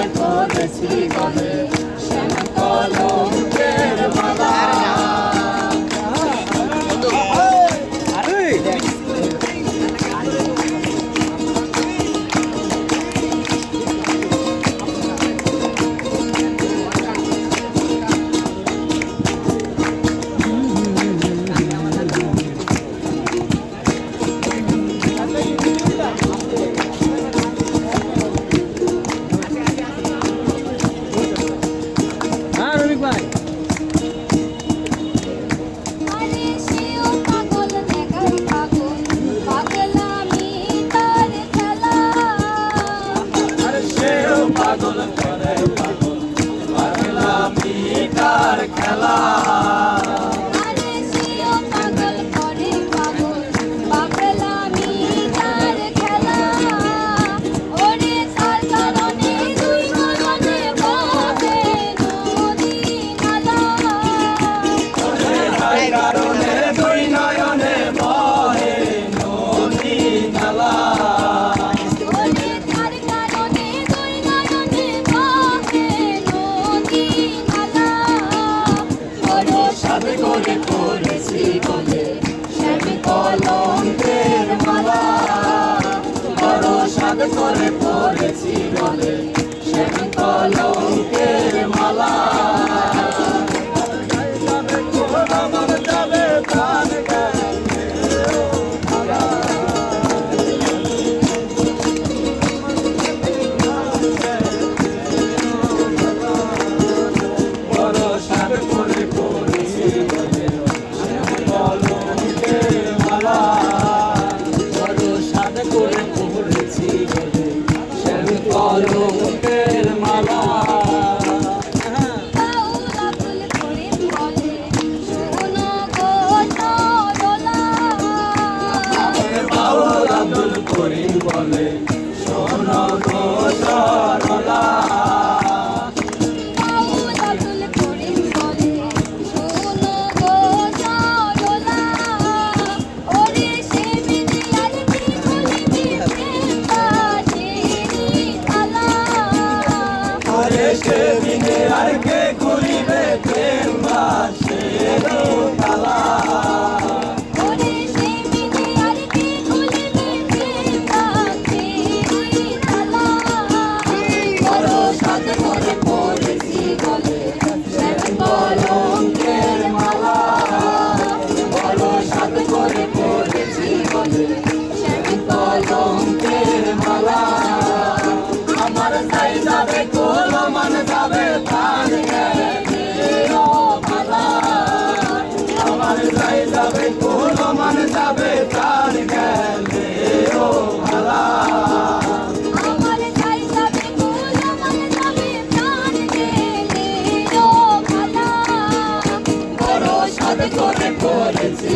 করে পড়েছি গলে শ্যাম কলঙ্কের মালা। করে পড়েছি গলে শ্যাম কলঙ্কের মালা। কলঙ্কের মালা বাউল আব্দুল করিম বলে শোনো গো সরলা। সেদিনে আর কে খুলিবে প্রেম বাসের তালা। বড় সাদ করে পড়েছি গলে শ্যাম কলঙ্কের মালা। বড় সাদ করে পড়েছি গলে শ্যাম কলঙ্কের মালা। আমার যাই যাবে মান যাবে প্রাণ গেলে ও ভালা। আমার যাই যাবে কোন মান যাবে প্রাণ গেলে ও ভালা। আমার যাই যাবে কোন মান যাবে প্রাণ গেলে ও ভালা। বড় সাদ করে পড়েছি